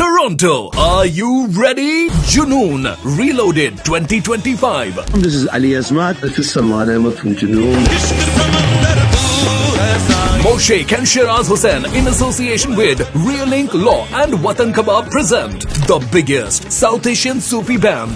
Toronto, are you ready? Junoon Reloaded 2025. This is Ali Azmat. This is Salman Ahmed from Junoon. Moshaik and Shiraz Hussain in association with Realink Law and Watan Kebab present the biggest South Asian Sufi band.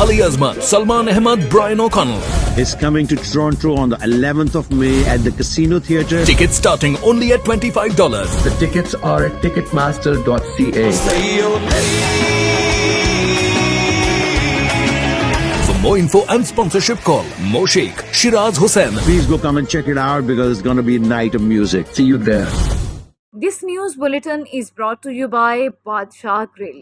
Ali Azmat, Salman Ahmed, Brian O'Connell. Is coming to Toronto on the 11th of May at the Casino Theatre. Tickets starting only at $25. The tickets are at ticketmaster.ca. For more info and sponsorship, call Moshaik, Shiraz Hussain. Please go come and check it out because it's going to be a night of music. See you there. This news bulletin is brought to you by Badshah Grill.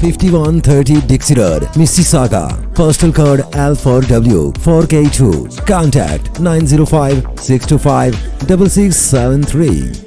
5130 Dixie Road, Mississauga. Postal code L4W 4K2. Contact 905-625-6673.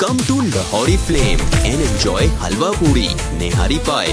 Come to Lahori Flame and enjoy halwa puri, nehari pie,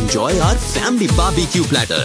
enjoy our family barbecue platter,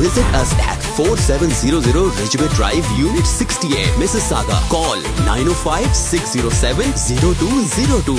Visit us at 4700 Ridgeway Drive, Unit 68, Mississauga. Call 905-607-0202.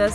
$10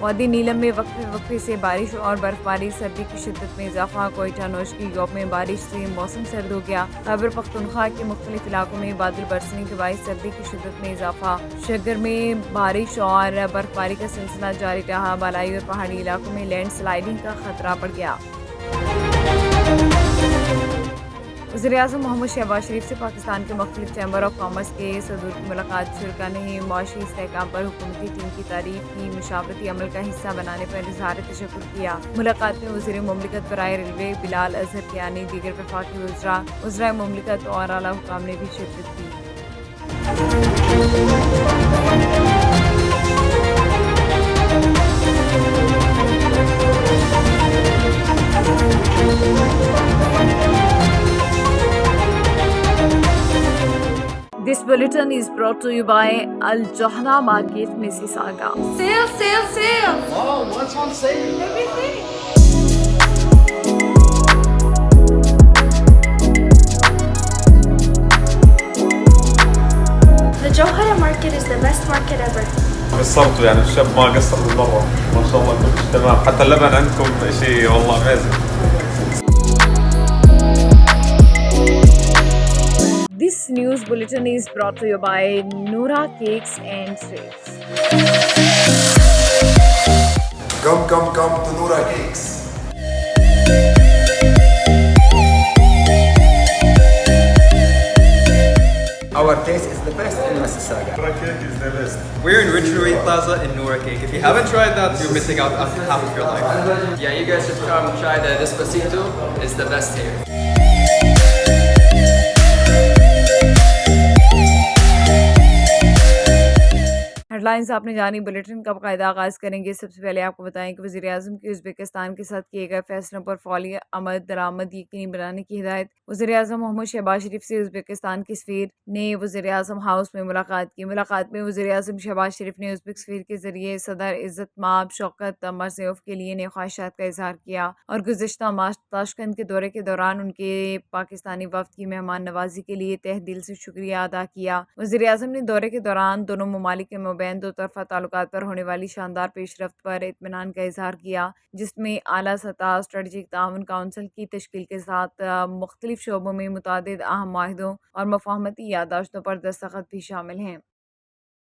وادی نیلم میں وقفے وقفے سے بارش اور برفباری، سردی کی شدت میں اضافہ، کوئٹہ نوشکی گوپ میں بارش سے موسم سرد ہو گیا، خیبر پختونخوا کے مختلف علاقوں میں بادل برسنے کے باعث سردی کی شدت میں اضافہ، شگر میں بارش اور برفباری کا سلسلہ جاری رہا، بالائی اور پہاڑی علاقوں میں لینڈ سلائیڈنگ کا خطرہ بڑھ گیا۔ وزیراعظم محمد شہباز شریف سے پاکستان کے مختلف چیمبر آف کامرس کے صدور کی ملاقات، شرکا نے معاشی استحکام پر حکومتی ٹیم کی تعریف کی، مشاورتی عمل کا حصہ بنانے پر اظہار تشکر کیا۔ ملاقات میں وزیر مملکت برائے ریلوے بلال اظہر کیانی، دیگر وفاقی وزراء مملکت اور اعلیٰ حکام نے بھی شرکت کی۔ This bulletin is brought to you by Al Johna Market, Mississauga. Sale! Oh, what's on sale? Everything! The Johara Market is the best market ever. قصرتوا يعني الشاب ما قصر بالمرة، ما شاء الله كل شيء تمام، حتى اللبن عندكم شيء والله amazing. This news bulletin is brought to you by Noora Cakes and Sweets. Come to Noora Cakes. Our taste is the best in Mississauga. Noora Cake is the best. We're in Ridgeway Plaza in Noora Cake. If you haven't tried that, you're missing out on half of your life. Yeah, you guys should come try the Despacito. It's the best here. Headlines آپ نے جانی، bulletin کا باقاعدہ آغاز کریں گے۔ سب سے پہلے آپ کو بتائیں کہ وزیراعظم کی ازبکستان کے ساتھ کیے گئے فیصلوں پر فوری عمل درآمد یقینی بنانے کی ہدایت۔ وزیراعظم محمد شہباز شریف سے ازبکستان کے سفیر نے وزیراعظم ہاؤس میں ملاقات کی۔ ملاقات میں وزیراعظم شہباز شریف نے ازبک سفیر کے ذریعے صدر عزت مآب شوکت مرزیوف کے لیے نیک خواہشات کا اظہار کیا اور گزشتہ ماہ تاشقند کے دورے کے دوران ان کے پاکستانی وفد کی مہمان نوازی کے لیے تہ دل سے شکریہ ادا کیا۔ وزیراعظم نے دورے کے دوران دونوں ممالک کے مابین دو طرفہ تعلقات پر ہونے والی شاندار پیش رفت پر اطمینان کا اظہار کیا، جس میں اعلیٰ سطح اسٹریٹجک تعاون کونسل کی تشکیل کے ساتھ مختلف شعبوں میں متعدد اہم معاہدوں اور مفاہمتی یادداشتوں پر دستخط بھی شامل ہیں۔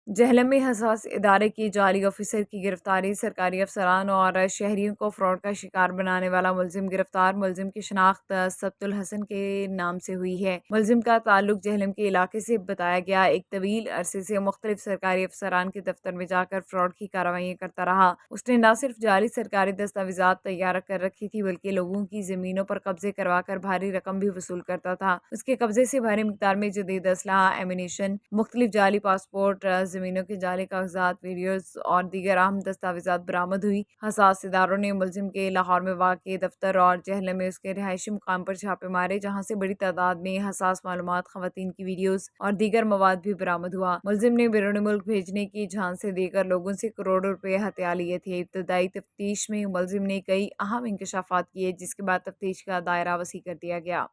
جہلم میں حساس ادارے کی جعلی آفیسر کی گرفتاری، سرکاری افسران اور شہریوں کو فراڈ کا شکار بنانے والا ملزم گرفتار۔ ملزم کی شناخت سبت الحسن کے نام سے ہوئی ہے۔ ملزم کا تعلق جہلم کے علاقے سے بتایا گیا، ایک طویل عرصے سے مختلف سرکاری افسران کے دفتر میں جا کر فراڈ کی کارروائیاں کرتا رہا۔ اس نے نہ صرف جعلی سرکاری دستاویزات تیار کر رکھی تھی بلکہ لوگوں کی زمینوں پر قبضے کروا کر بھاری رقم بھی وصول کرتا تھا۔ اس کے قبضے سے بھاری مقدار میں جدید اسلحہ، ایمونیشن، مختلف جعلی پاسپورٹ، زمینوں کے جعلی کاغذات، ویڈیوز اور دیگر اہم دستاویزات برآمد ہوئی۔ حساس اداروں نے ملزم کے لاہور میں واقع دفتر اور جہلم میں اس کے رہائشی مقام پر چھاپے مارے، جہاں سے بڑی تعداد میں حساس معلومات، خواتین کی ویڈیوز اور دیگر مواد بھی برآمد ہوا۔ ملزم نے بیرون ملک بھیجنے کی جھانسیں دے کر لوگوں سے کروڑوں روپے ہتھیا لیے تھے۔ ابتدائی تفتیش میں ملزم نے کئی اہم انکشافات کیے، جس کے بعد تفتیش کا دائرہ وسیع کر دیا گیا۔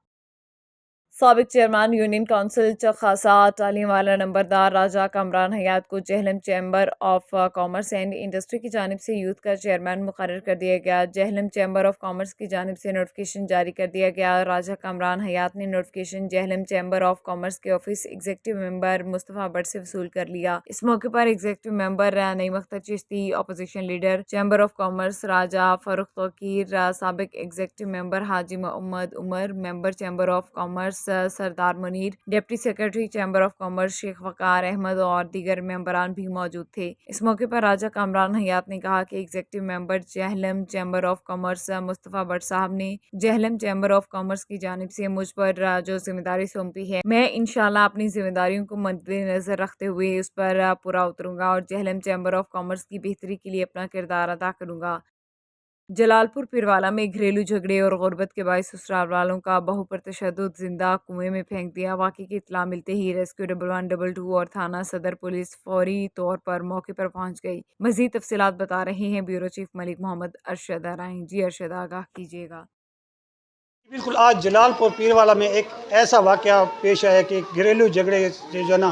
سابق چیئرمین یونین کونسل چخاسا تعلیم والا نمبردار راجہ کامران حیات کو Jhelum chamber of commerce and industry کی جانب سے یوتھ کا چیئرمین مقرر کر دیا گیا۔ جہلم چیمبر آف کامرس کی جانب سے نوٹیفیکیشن جاری کر دیا گیا۔ راجہ کامران حیات نے notification Jhelum chamber of commerce کے office executive member Mustafa Butt سے وصول کر لیا۔ اس موقع پر executive member Naeem Akhtar Chishti, opposition leader chamber of commerce Raja Farooq Tauqeer, سابق executive member Haji Muhammad Umar, member chamber of commerce Sardar Munir, deputy secretary chamber of commerce Sheikh Waqar Ahmad اور دیگر ممبران بھی موجود تھے۔ اس موقع پر راجہ کامران حیات نے کہا کہ executive member Jhelum chamber of commerce Mustafa but صاحب نے جہلم چیمبر آف کامرس کی جانب سے مجھ پر جو ذمہ داری سونپی ہے، میں انشاءاللہ اپنی ذمہ داریوں کو مد نظر رکھتے ہوئے اس پر پورا اتروں گا اور جہلم چیمبر آف کامرس کی بہتری کے لیے اپنا کردار ادا کروں گا۔ جلال پور پیروالا میں گھریلو جھگڑے اور غربت کے باعث سسرال والوں کا بہو پر تشدد، زندہ کنویں میں پھینک دیا۔ واقعے کی اطلاع ملتے ہی ریسکیو 1122 اور تھانہ صدر پولیس فوری طور پر موقع پر پہنچ گئی۔ مزید تفصیلات بتا رہے ہیں بیورو چیف ملک محمد ارشد ارائیں۔ جی ارشد، آگاہ کیجیے گا۔ بالکل، آج جلال پور پیروالا میں ایک ایسا واقعہ پیش آیا کہ گھریلو جھگڑے جو نا